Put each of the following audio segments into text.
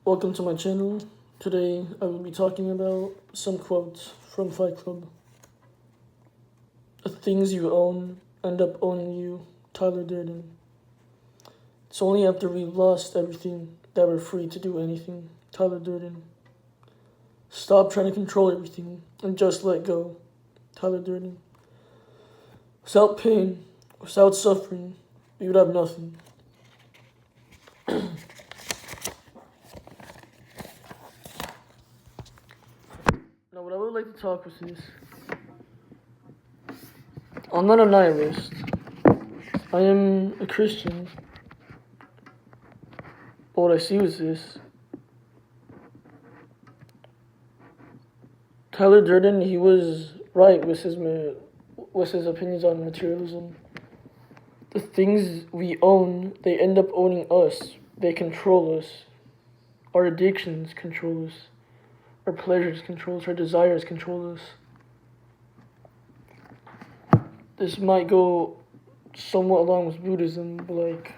Welcome to my channel. Today I will be talking about some quotes from Fight Club. The things you own end up owning you, Tyler Durden. It's only after we've lost everything that we're free to do anything, Tyler Durden. Stop trying to control everything and just let go, Tyler Durden. Without pain, without suffering, we would have nothing. Now, what I would like to talk with is, I'm not a nihilist. I am a Christian. But what I see is this. Tyler Durden, he was right with his opinions on materialism. The things we own, they end up owning us. They control us. Our addictions control us. Our pleasures control us. Our desires control us. This might go somewhat along with Buddhism, but like,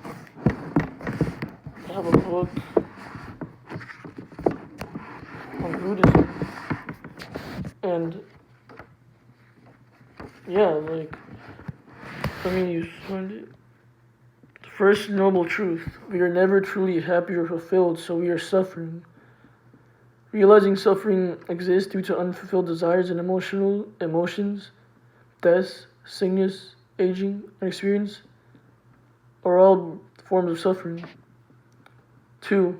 I have a book on Buddhism, and yeah, like, let me find it. The first noble truth: we are never truly happy or fulfilled, so we are suffering. Realizing suffering exists due to unfulfilled desires and emotions, death, sickness, aging, and experience are all forms of suffering. 2.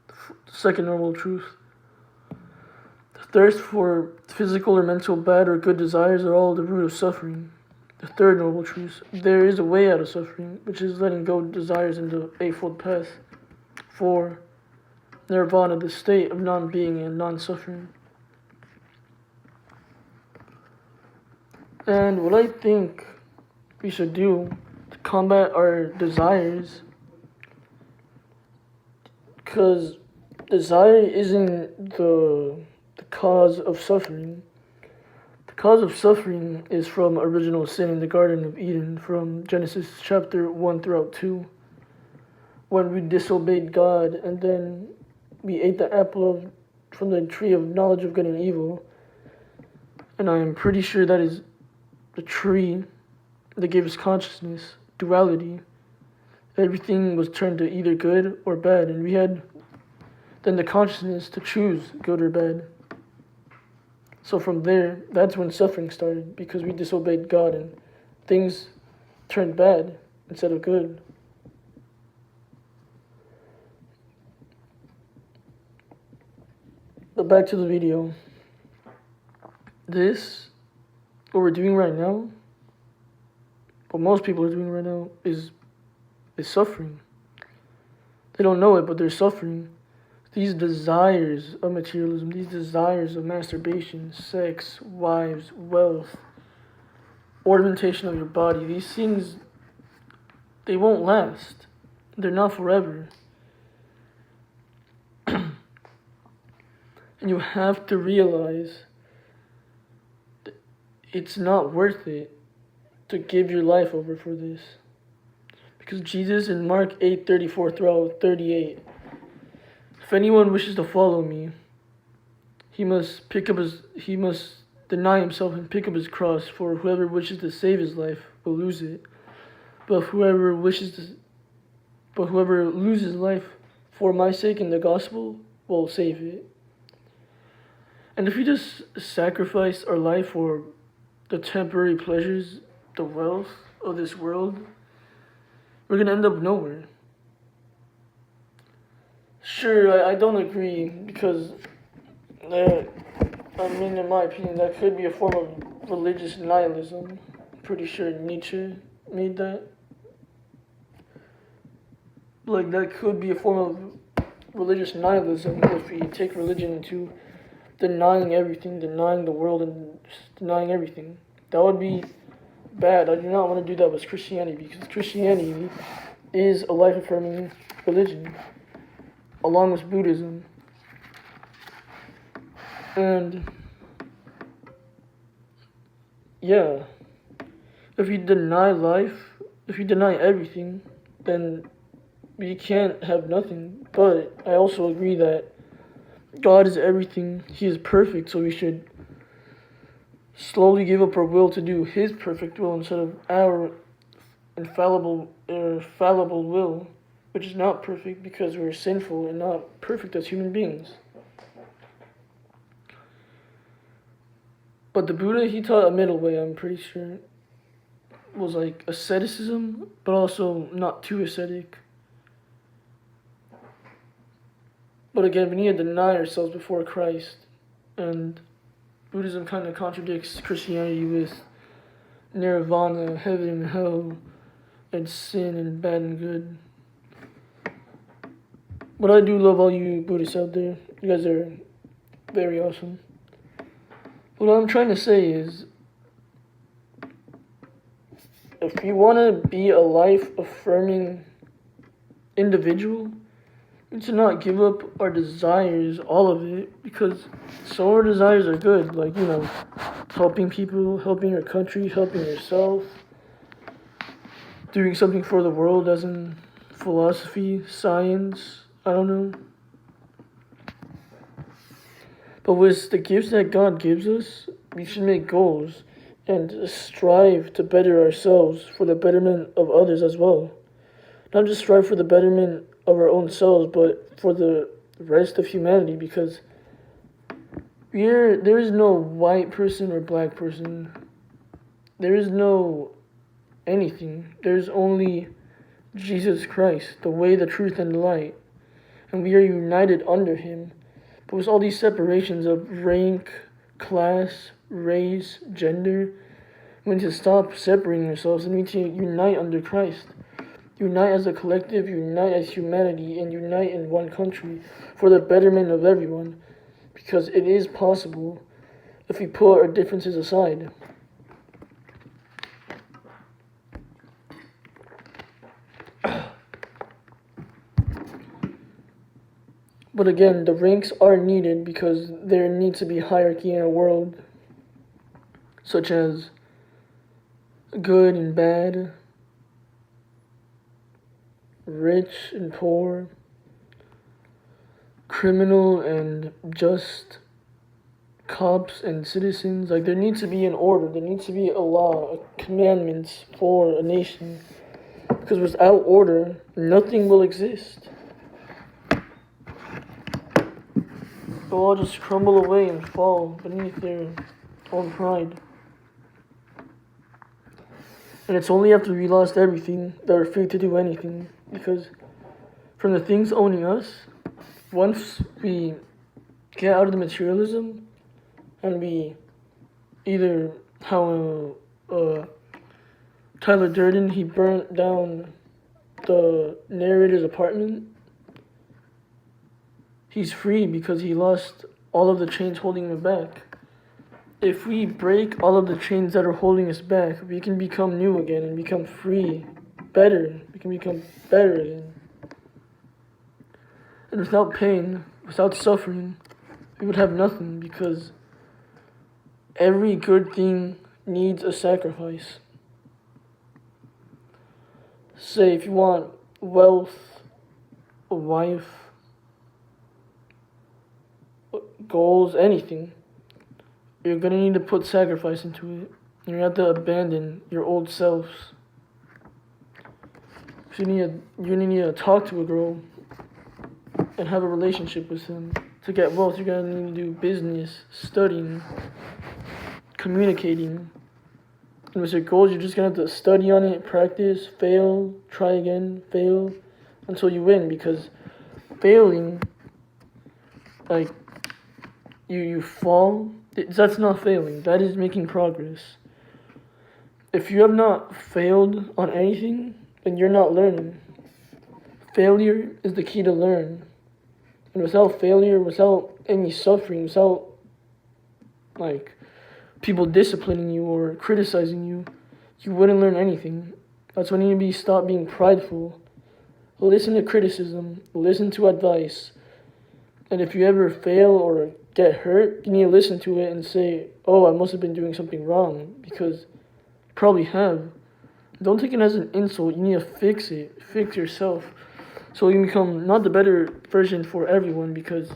The second noble truth: the thirst for physical or mental bad or good desires are all the root of suffering. The third noble truth: there is a way out of suffering, which is letting go of desires in the Eightfold Path. 4. Nirvana, the state of non-being and non-suffering. And what I think we should do to combat our desires, because desire isn't the cause of suffering. The cause of suffering is from original sin in the Garden of Eden, from Genesis chapter 1 throughout 2, when we disobeyed God and then we ate the apple from the tree of knowledge of good and evil. And I am pretty sure that is the tree that gave us consciousness, duality. Everything was turned to either good or bad, and we had then the consciousness to choose good or bad. So from there, that's when suffering started, because we disobeyed God and things turned bad instead of good. But back to the video. What we're doing right now, what most people are doing right now is suffering. They don't know it, but they're suffering. These desires of materialism, these desires of masturbation, sex, wives, wealth, ornamentation of your body, these things, they won't last. They're not forever. And you have to realize that it's not worth it to give your life over for this. Because Jesus in Mark 8:34 through 38, if anyone wishes to follow me, he must deny himself and pick up his cross, for whoever wishes to save his life will lose it. But whoever loses life for my sake and the gospel will save it. And if we just sacrifice our life for the temporary pleasures, the wealth of this world, we're going to end up nowhere. Sure, I don't agree, because in my opinion, that could be a form of religious nihilism. I'm pretty sure Nietzsche made that. Like, that could be a form of religious nihilism if we take religion into denying everything, denying the world, and denying everything. That would be bad. I do not want to do that with Christianity, because Christianity is a life-affirming religion, along with Buddhism. And yeah, if you deny life, if you deny everything, then we can't have nothing. But I also agree that God is everything. He is perfect, so we should slowly give up our will to do His perfect will instead of our fallible will, which is not perfect because we're sinful and not perfect as human beings. But the Buddha, he taught a middle way, I'm pretty sure. It was like asceticism, but also not too ascetic. But again, we need to deny ourselves before Christ. And Buddhism kind of contradicts Christianity with nirvana, heaven and hell, and sin and bad and good. But I do love all you Buddhists out there. You guys are very awesome. What I'm trying to say is, if you want to be a life-affirming individual, we need to not give up our desires, all of it, because some of our desires are good, like, helping people, helping your country, helping yourself, doing something for the world, as in philosophy, science, I don't know. But with the gifts that God gives us, we should make goals and strive to better ourselves for the betterment of others as well. Not just strive for the betterment of our own selves, but for the rest of humanity, because there is no white person or black person. There is no anything. There's only Jesus Christ, the way, the truth, and the light. And we are united under Him. But with all these separations of rank, class, race, gender, we need to stop separating ourselves and we need to unite under Christ. Unite as a collective, unite as humanity, and unite in one country for the betterment of everyone. Because it is possible if we put our differences aside. But again, the ranks are needed because there needs to be hierarchy in our world, such as good and bad, rich and poor, criminal and just, cops and citizens. Like, there needs to be an order, there needs to be a law, commandments for a nation, because without order, nothing will exist. They'll all just crumble away and fall beneath their own pride. And it's only after we lost everything that we're free to do anything. Because from the things owning us, once we get out of the materialism and we either how Tyler Durden, he burnt down the narrator's apartment, he's free because he lost all of the chains holding him back. If we break all of the chains that are holding us back, we can become new again and become free, better. We can become better again. And without pain, without suffering, we would have nothing, because every good thing needs a sacrifice. Say if you want wealth, a wife, goals, anything, you're going to need to put sacrifice into it. You're going to have to abandon your old selves. So you're going to need to talk to a girl and have a relationship with them. To get wealth, you're going to need to do business, studying, communicating. And with your goals, you're just going to have to study on it, practice, fail, try again, fail, until you win. Because failing, like, you fall, that's not failing. That is making progress. If you have not failed on anything, then you're not learning. Failure is the key to learn. And without failure, without any suffering, without, like, people disciplining you or criticizing you, you wouldn't learn anything. That's when you need to stop being prideful. Listen to criticism. Listen to advice. And if you ever fail or get hurt, you need to listen to it and say, oh, I must have been doing something wrong, because you probably have. Don't take it as an insult. You need to fix it. Fix yourself. So you become not the better version for everyone, because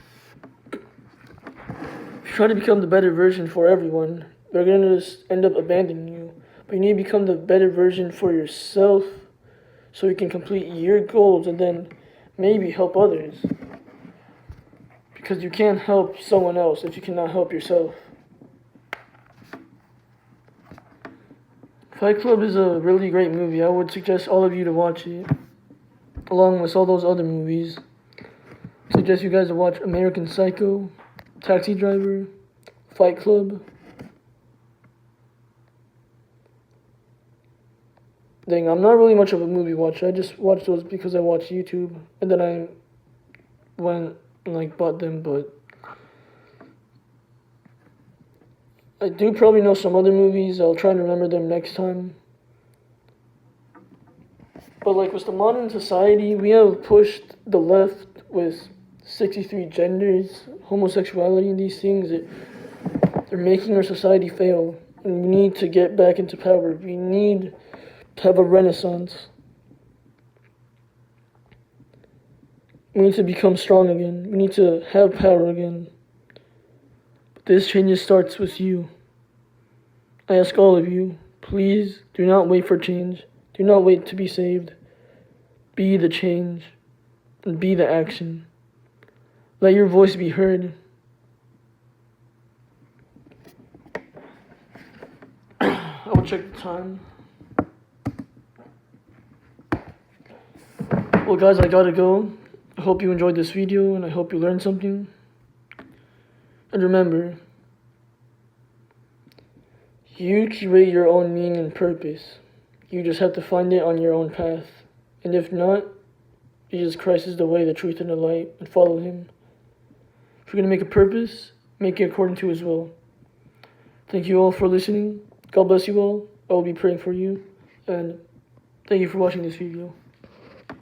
if you try to become the better version for everyone, they're going to just end up abandoning you. But you need to become the better version for yourself so you can complete your goals and then maybe help others. Because you can't help someone else if you cannot help yourself. Fight Club is a really great movie. I would suggest all of you to watch it, along with all those other movies. I suggest you guys to watch American Psycho, Taxi Driver, Fight Club. Dang, I'm not really much of a movie watcher. I just watch those because I watch YouTube, and then I went and bought them, but I do probably know some other movies. I'll try to remember them next time. But with the modern society, we have pushed the left with 63 genders, homosexuality, and these things. They're making our society fail. And we need to get back into power. We need to have a renaissance. We need to become strong again. We need to have power again. But this change starts with you. I ask all of you, please do not wait for change. Do not wait to be saved. Be the change and be the action. Let your voice be heard. I will check the time. Well, guys, I gotta go. I hope you enjoyed this video and I hope you learned something. And remember, you create your own meaning and purpose. You just have to find it on your own path. And if not, Jesus Christ is the way, the truth, and the light, and follow Him. If you're going to make a purpose, make it according to His will. Thank you all for listening. God bless you all. I will be praying for you. And thank you for watching this video.